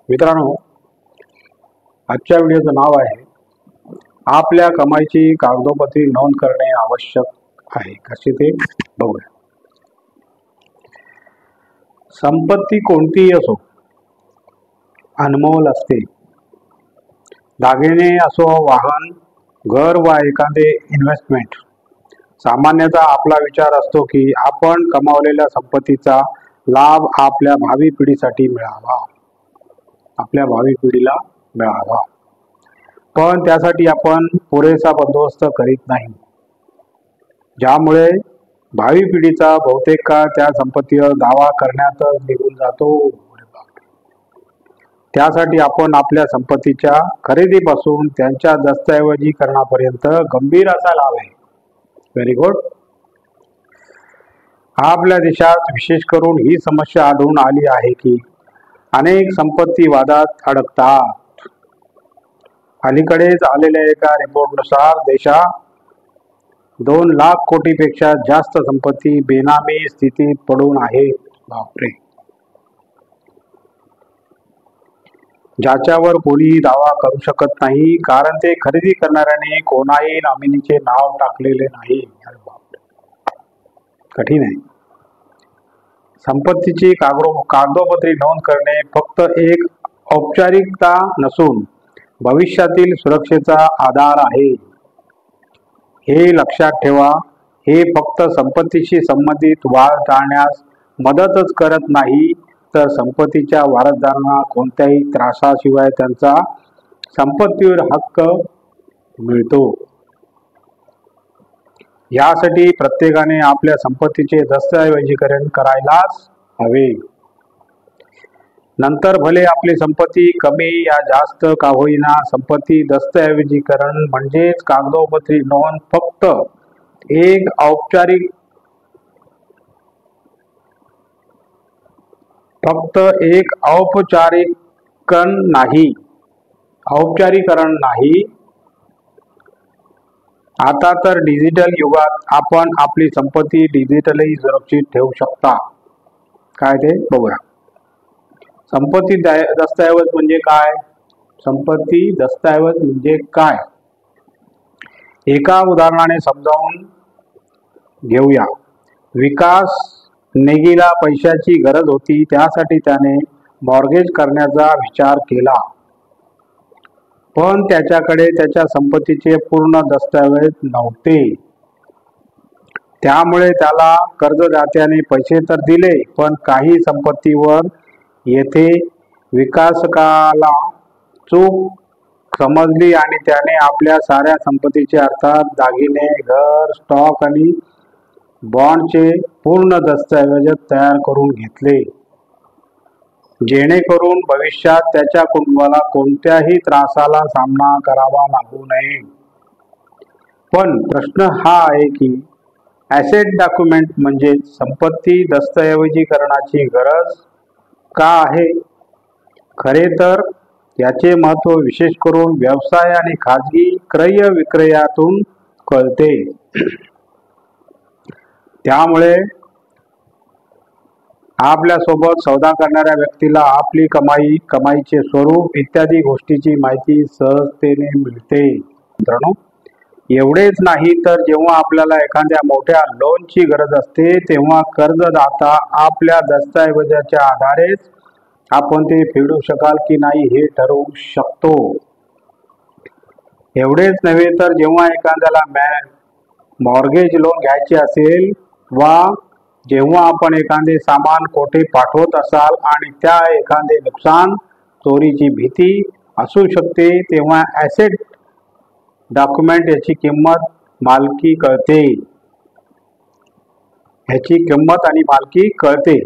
मित्रांनो, आजच्या व्हिडिओचं नाव आहे आपल्या कमाईची कागदोपत्री नोंद करणे आवश्यक आहे. कशी ते बघूया. संपत्ती कोणतीही असो अनमोल असते. दागिने असो, वाहन, घर वा एखादे इन्व्हेस्टमेंट. सामान्यतः आपला विचार असतो की आपण कमावलेल्या संपत्तीचा लाभ आपल्या भावी पिढीसाठी मिळावा, आपल्या भावी पिढीला मिळावा. पण त्यासाठी आपण पुरेसा बंदोबस्त करीत नाही, ज्यामुळे भावी पिढीचा बहुतेक काळ त्या संपत्तीवर दावा करण्यातच निघून जातो. त्यासाठी आपण आपल्या संपत्तीच्या खरेदीपासून त्यांच्या दस्तऐवजीकरणापर्यंत गंभीर असायला हवे. Very good. आपल्या देशात विशेष करून ही समस्या आढळून आली आहे की अनेक संपत्ती वादात अडकतात. अलीकडेच आलेल्या एका रिपोर्टनुसार देशात 2 लाख कोटीपेक्षा जास्त संपत्ती बेनामी स्थितीत पडून आहेत. बापरे. ज्याच्यावर कोणीही दावा करू शकत नाही, कारण ते खरेदी करणाऱ्याने कोणाही नॉमिनीचे नाव टाकलेले नाही. अरे बापरे, कठीण आहे. संपत्तीची कागदोपत्री नोंद करणे फक्त एक औपचारिकता नसून भविष्यातील सुरक्षेचा आधार आहे. हे लक्षात ठेवा. हे फक्त संपत्तीशी संबंधित वाद टाळण्यास मदतच करत नाही, तर संपत्तीच्या वारसदारांना कोणत्याही त्रासाशिवाय त्यांचा संपत्तीवर हक्क मिळतो. यासाठी प्रत्येकाने आपल्या संपत्तीचे दस्तऐवजीकरण करायलाच हवे. नंतर भले आपली संपत्ती कमी या जास्त का होईना, संपत्ती दस्तऐवजीकरण म्हणजेच कागदोपत्री नोंद फक्त एक औपचारीकरण नाही. आता तर डिजिटल युगात आपण आपली संपत्ती डिजिटली सुरक्षित ठेवू शकता. काय ते बघूया. संपत्ती दस्तऐवज म्हणजे काय? संपत्ती दस्तऐवज म्हणजे काय, एका उदाहरणाने समजावून घेऊया. विकास नेगीला पैशाची गरज होती, त्यासाठी त्याने मॉर्गेज करण्याचा विचार केला. पण त्याच्याकडे त्याच्या संपत्तीचे पूर्ण दस्तऐवज नव्हते. त्यामुळे त्याला कर्जदात्याने पैसे तर दिले, पण काही संपत्तीवर येथे विकासकाला चूक समजली आणि त्याने आपल्या साऱ्या संपत्तीचे अर्थात दागिने, घर, स्टॉक आणि बॉन्डचे पूर्ण दस्तऐवज तयार करून घेतले, जेणेकरून भविष्यात त्याच्या कुटुंबाला कोणत्याही त्रासाला सामना करावा लागू नये. पण प्रश्न हा आहे की ॲसेट डॉक्युमेंट म्हणजे संपत्ती दस्तऐवजीकरणाची गरज का आहे? खरे तर याचे महत्त्व विशेष करून व्यवसाय आणि खाजगी क्रय विक्रयातून कळते. त्यामुळे आपल्यासोबत सौदा करणाऱ्या व्यक्तीला आपली कमाई, कमाईचे स्वरूप इत्यादी गोष्टीची माहिती सहजतेने मिळते. मित्रांनो, एवढेच नाही तर जेव्हा आपल्याला एखाद्या मोठ्या लोनची गरज असते, तेव्हा कर्जदाता आपल्या दस्तऐवजाच्या आधारेच आपण ते फेडू शकाल की नाही हे ठरवू शकतो. एवढेच नव्हे तर जेव्हा एखाद्याला मॉर्गेज लोन घ्यायचे असेल वा जेव्हा आपण एखादे सामान कोठे पाठवत असाल आणि त्या एखादे नुकसान, चोरीची भीती असू शकते, तेव्हा ॲसेट डॉक्युमेंट याची किंमत, मालकी कळते. ह्याची किंमत आणि मालकी कळते.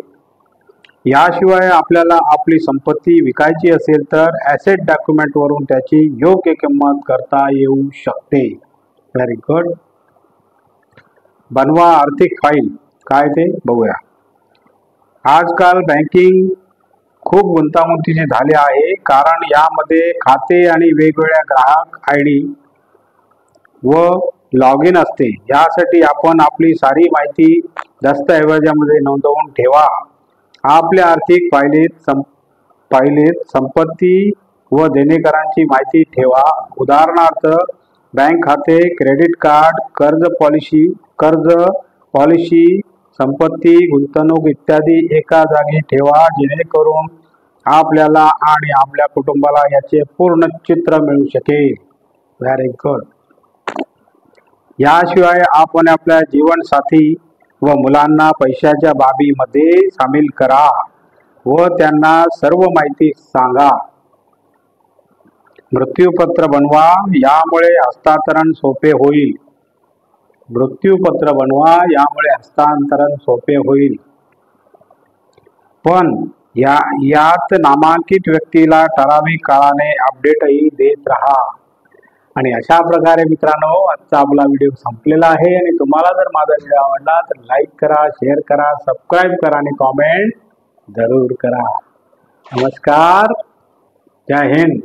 याशिवाय आपल्याला आपली संपत्ती विकायची असेल तर ॲसेट डॉक्युमेंटवरून त्याची योग्य किंमत करता येऊ शकते. Very good. बनवा आर्थिक फाईल. काय ते बघूया. आजकाल बँकिंग खूप गुंतागुंतीचे झाले आहे, कारण यामध्ये खाते आणि वेगवेगळ्या ग्राहक आयडी व लॉग इन असते. यासाठी आपण आपली सारी माहिती दस्तऐवजामध्ये नोंदवून ठेवा. आपल्या आर्थिक फाईलीत पाहिलेत. संपत्ती व देणेकरांची माहिती ठेवा. उदाहरणार्थ बँक खाते, क्रेडिट कार्ड, कर्ज पॉलिसी, संपत्ती, गुंतवणूक इत्यादी एका जागी ठेवा, जेणेकरून आपल्याला आणि आपल्या कुटुंबाला याचे पूर्ण चित्र मिळू शकेल. Very good. याशिवाय आपण आपल्या जीवनसाथी व मुलांना पैशाच्या बाबीमध्ये सामील करा व त्यांना सर्व माहिती सांगा. मृत्यूपत्र बनवा, यामुळे हस्तांतरण सोपे होईल. मृत्यूपत्र बनवा, यामुळे हस्तांतरण सोपे होईल. पण यात नामांकित व्यक्तीला ठराविक काळाने अपडेटही देत राहा. आणि अशा प्रकारे मित्रांनो, आजचा आपला व्हिडिओ संपलेला आहे. आणि तुम्हाला जर माझा व्हिडिओ आवडला तर लाईक करा, शेअर करा, सबस्क्राईब करा आणि कॉमेंट जरूर करा. नमस्कार. जय हिंद.